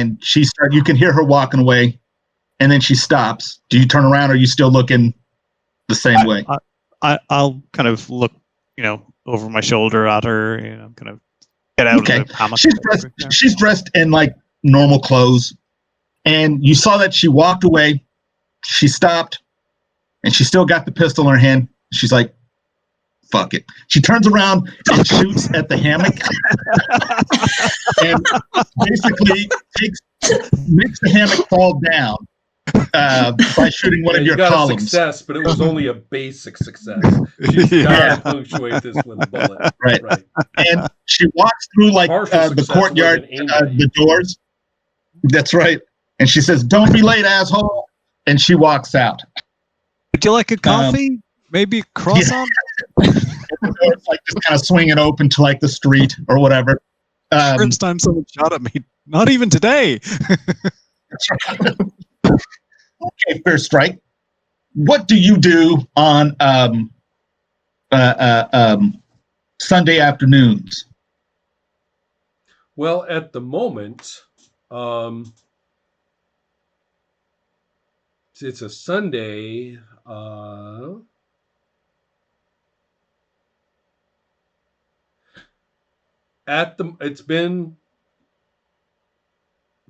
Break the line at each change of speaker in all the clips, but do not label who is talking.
and you can hear her walking away, and then she stops. Do you turn around, or are you still looking the same way?
I'll kind of look, over my shoulder at her, kind of get out of the hammock.
She's dressed in like normal clothes, and you saw that she walked away. She stopped, and she still got the pistol in her hand. She's like, fuck it. She turns around and shoots at the hammock and basically makes the hammock fall down by shooting one of your columns.
Success, but it was only a basic success. She's got to punctuate this with a bullet.
Right. And she walks through the courtyard, the doors. That's right. And she says, "Don't be late, asshole." And she walks out.
Would you like a coffee? Maybe a croissant?
It's like just kind of swinging open to like the street or whatever.
First time someone shot at me. Not even today.
That's right. Okay, First Strike. What do you do on Sunday afternoons?
Well, at the moment, it's a Sunday. It's been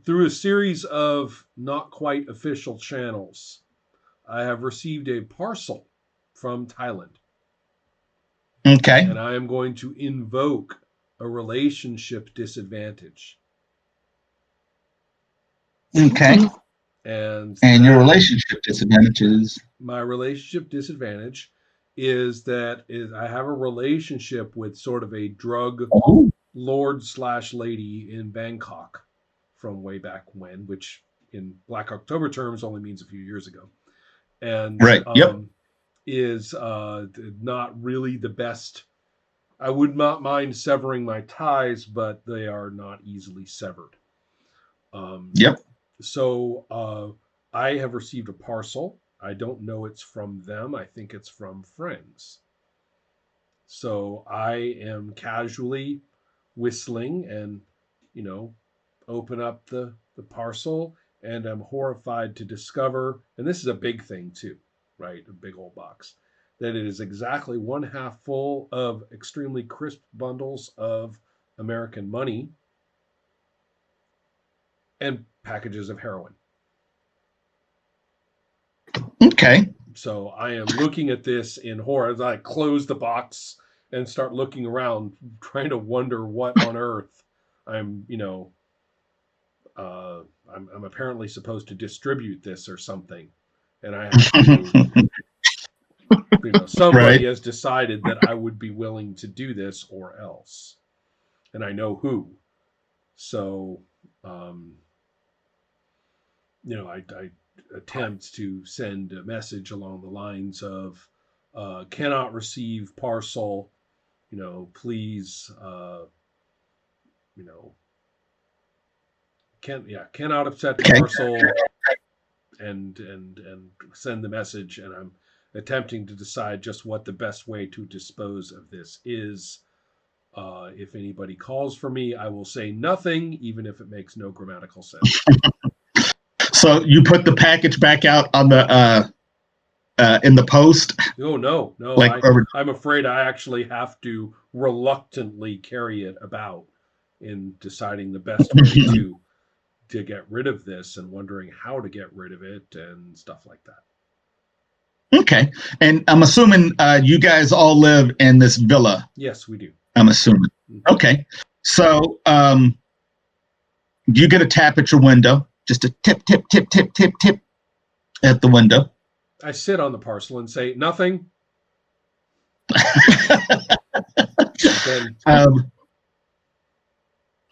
through a series of not quite official channels. I have received a parcel from Thailand.
Okay.
And I am going to invoke a relationship disadvantage.
Okay.
And
your relationship disadvantage is?
My relationship disadvantage is that I have a relationship with sort of a drug lord/lady in Bangkok from way back when, which in Black October terms only means a few years ago. And is not really the best. I would not mind severing my ties, but they are not easily severed. So I have received a parcel. I don't know it's from them. I think it's from friends. So I am casually whistling and, open up the parcel, and I'm horrified to discover, and this is a big thing too, right? A big old box, that it is exactly 1/2 full of extremely crisp bundles of American money and packages of heroin.
Okay.
So I am looking at this in horror as I close the box and start looking around, trying to wonder what on earth I'm apparently supposed to distribute this or something. And I have to, somebody has decided that I would be willing to do this or else. And I know who. So, I attempt to send a message along the lines of, cannot receive parcel, please, cannot accept parcel, and send the message. And I'm attempting to decide just what the best way to dispose of this is. If anybody calls for me, I will say nothing, even if it makes no grammatical sense.
So you put the package back out on the in the post?
Oh, no. I'm afraid I actually have to reluctantly carry it about in deciding the best way to get rid of this and wondering how to get rid of it and stuff like that.
Okay. And I'm assuming you guys all live in this villa.
Yes, we do.
I'm assuming. Mm-hmm. Okay. So you get a tap at your window. Just a tip, tip, tip, tip, tip, tip at the window.
I sit on the parcel and say, nothing.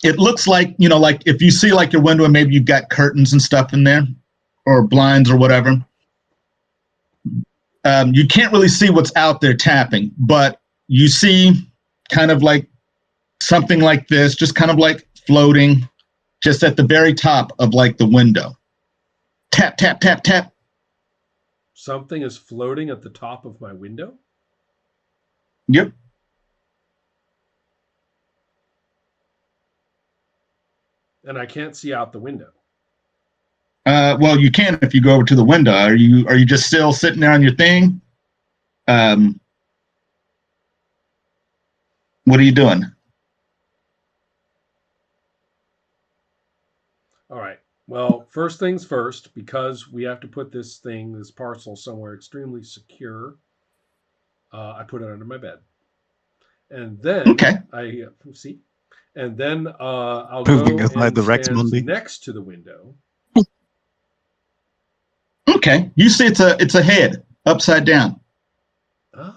It looks like, like if you see like your window and maybe you've got curtains and stuff in there or blinds or whatever, you can't really see what's out there tapping, but you see kind of like something like this, just kind of like floating just at the very top of like the window. Tap, tap, tap, tap.
Something is floating at the top of my window?
Yep.
And I can't see out the window.
Well, you can if you go over to the window. Are you just still sitting there on your thing? What are you doing?
All right. Well, first things first, because we have to put this parcel somewhere extremely secure, I put it under my bed. And then
Okay.
I see. And then I'll
Moving
go
aside
and
the Rex
stand
Mundi.
next to the window.
Okay. You see it's a head upside down.
Ah.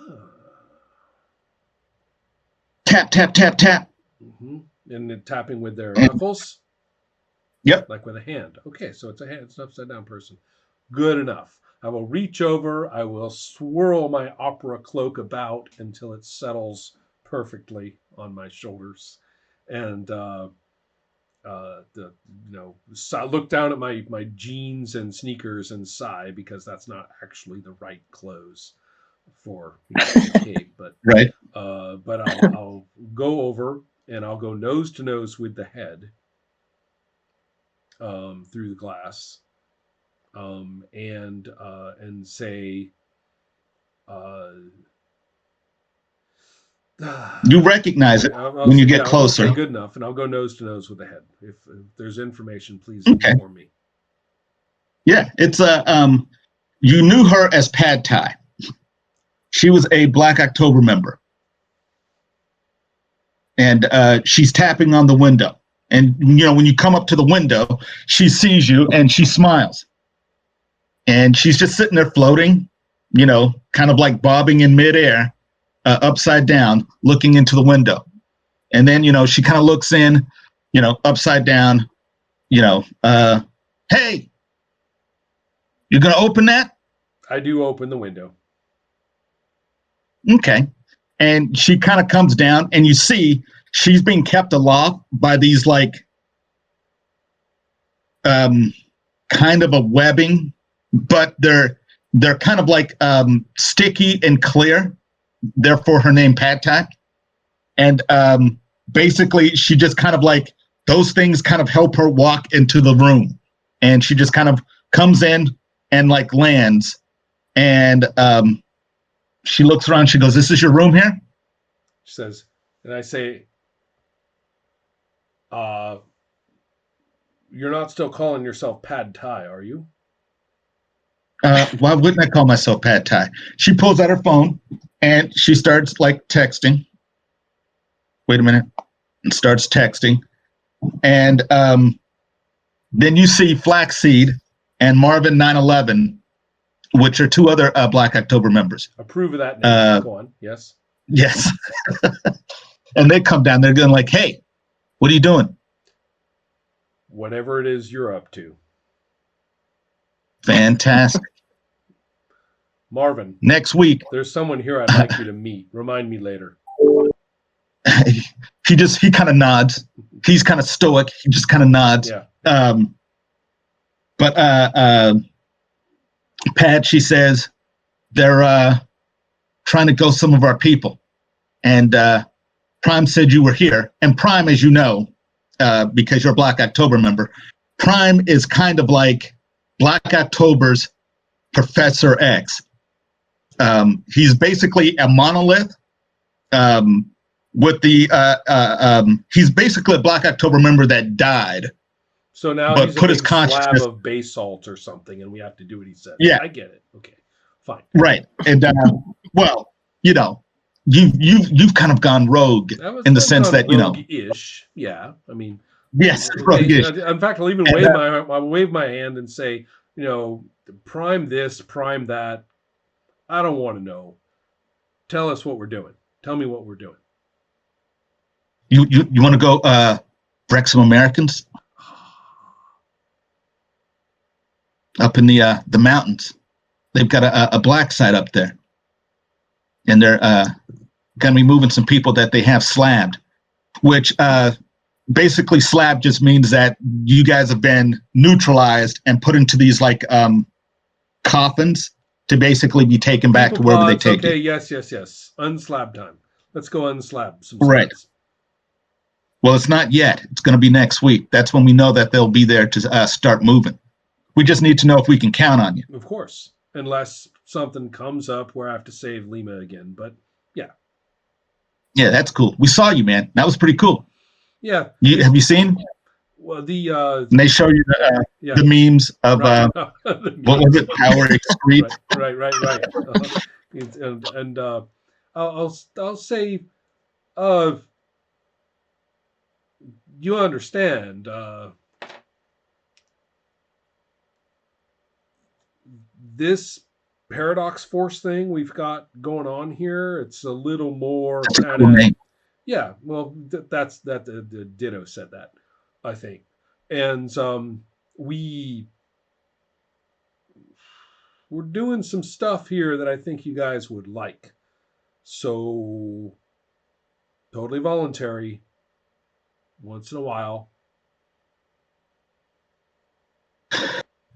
Tap, tap, tap, tap.
Mm-hmm. And then tapping with their knuckles.
Yep.
Like with a hand. Okay, so it's a hand. It's an upside down person. Good enough. I will reach over. I will swirl my opera cloak about until it settles perfectly on my shoulders, and look down at my jeans and sneakers and sigh, because that's not actually the right clothes for a cape. But
Right.
but I'll go over and I'll go nose to nose with the head. Through the glass, and say,
You recognize it
I'll
when
say,
you get closer.
Okay, good enough, and I'll go nose to nose with the head. If there's information, please
Okay.
inform me.
Yeah, it's you knew her as Pad Thai. She was a Black October member, and she's tapping on the window. And when you come up to the window, she sees you and she smiles. And she's just sitting there floating, kind of like bobbing in midair, upside down, looking into the window. And then, she kind of looks in, upside down, hey, you're going to open that?
I do open the window.
Okay. And she kind of comes down, and you see she's being kept aloft by these kind of a webbing, but they're kind of like sticky and clear. Therefore, her name Pad Thai. And basically, she just kind of those things kind of help her walk into the room, and she just kind of comes in and lands, and she looks around. She goes, "This is your room here?"
She says, and I say, you're not still calling yourself Pad Thai, are you?
Why wouldn't I call myself Pad Thai? She pulls out her phone and she starts texting. Wait a minute. And starts texting. And then you see Flaxseed and Marvin 911, which are two other Black October members.
Approve of that name. Go on. Yes.
Yes. And they come down. They're going hey, what are you doing?
Whatever it is you're up to.
Fantastic.
Marvin.
Next week.
There's someone here I'd like you to meet. Remind me later.
He kind of nods. He's kind of stoic. He just kind of nods.
Yeah.
But Pat, she says, they're trying to go some of our people. And Prime said you were here. And Prime, as you know, because you're a Black October member, Prime is kind of like Black October's Professor X. He's basically a monolith with he's basically a Black October member that died.
So now
but
he's
put
a
his
big slab
consciousness
of basalt or something, and we have to do what he says.
Yeah.
I get it. Okay, fine.
Right. And well, you've kind of gone rogue in the sense that
ish. Yeah. I mean,
yes, rogue-ish.
In fact, I'll even wave my hand and say, prime this, prime that. I don't want to know. Tell us what we're doing. Tell me what we're doing.
You want to go wreck some Americans up in the mountains? They've got a black site up there, and they're going to be moving some people that they have slabbed, which basically slab just means that you guys have been neutralized and put into these coffins to basically be taken back to wherever they take you.
Okay, yes. Unslab time. Let's go unslab some
Right. Well, it's not yet. It's going to be next week. That's when we know that they'll be there to start moving. We just need to know if we can count on you.
Of course. Unless something comes up where I have to save Lima again. But yeah.
Yeah, that's cool. We saw you, man. That was pretty cool.
Yeah.
Have you seen?
Well,
and they show you the memes of
right.
what was it? Power Excrete.
Right. And I'll say, you understand. This paradox force thing we've got going on here, it's a little more kind of cool. Yeah, well, that's the Ditto said that, I think. And we're doing some stuff here that I think you guys would like. So totally voluntary, once in a while.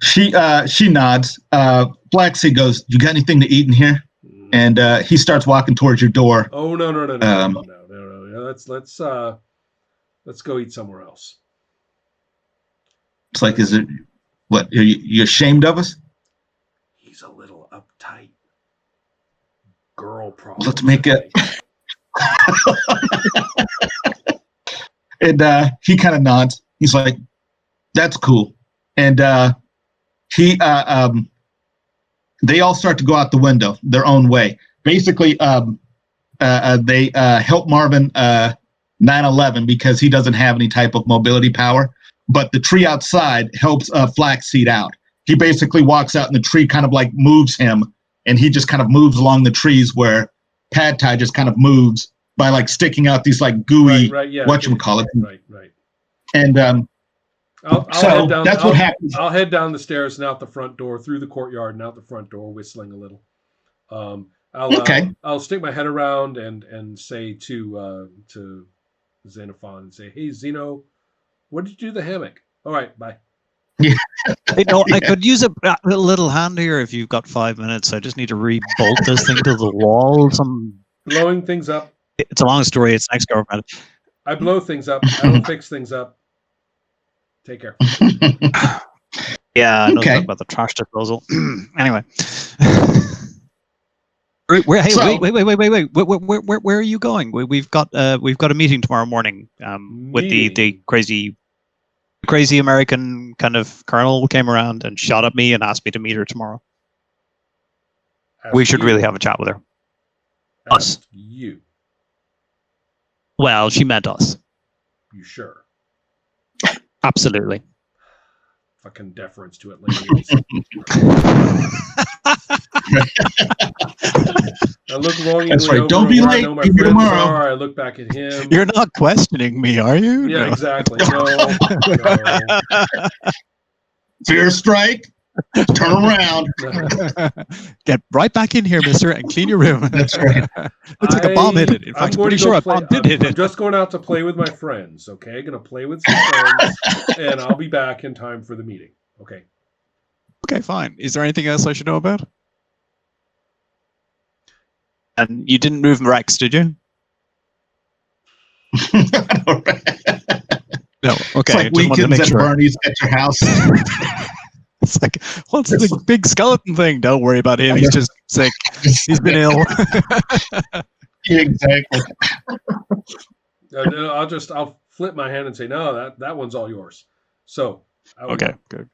She nods. Blacksea goes, "You got anything to eat in here?" And he starts walking towards your door.
Oh no. Let's go eat somewhere else.
It's like, is it what? Are you ashamed of us?
He's a little uptight. Girl problem.
Let's make it. And he kind of nods. He's like, "That's cool." And they all start to go out the window their own way. Basically, they help Marvin 9/11 because he doesn't have any type of mobility power. But the tree outside helps Flaxseed out. He basically walks out and the tree kind of like moves him, and he just kind of moves along the trees where Pad Thai just kind of moves by like sticking out these like gooey whatchamacallit.
Right.
And what happens.
I'll head down the stairs and out the front door, through the courtyard and out the front door, whistling a little. I'll stick my head around and say to Xenophon and say, "Hey, Zeno, what did you do to the hammock?" "All right, bye."
Yeah.
I could use a little hand here if you've got 5 minutes. I just need to re-bolt this thing to the wall.
Blowing things up.
It's a long story. It's next government.
I blow things up. I don't fix things up. Take care.
Yeah, I know about the trash disposal. Anyway. Wait! Where are you going? We've got a meeting tomorrow morning. With the crazy American kind of colonel came around and shot at me and asked me to meet her tomorrow. We should really have a chat with her. Us.
You.
Well, she meant us.
You sure?
Absolutely.
Fucking deference to Atlanteans. I look longingly over.
Don't be late.
I know my friends are. I look back at him.
You're not questioning me, are you?
Yeah, no. Exactly. No.
Fear strike. Turn around.
Get right back in here, mister, and clean your room.
That's right.
Looks like a bomb hit it. In fact, I'm pretty sure a bomb did hit it.
I'm just going out to play with my friends, okay? Going to play with some friends, and I'll be back in time for the meeting, okay?
Okay, fine. Is there anything else I should know about? And you didn't move Rex, did you? No, okay.
It's like weekends at Barney's at your house.
It's like, what's the big skeleton thing? Don't worry about him. He's just sick. He's been ill.
Yeah, exactly.
I'll flip my hand and say, no, that one's all yours. So
okay, good.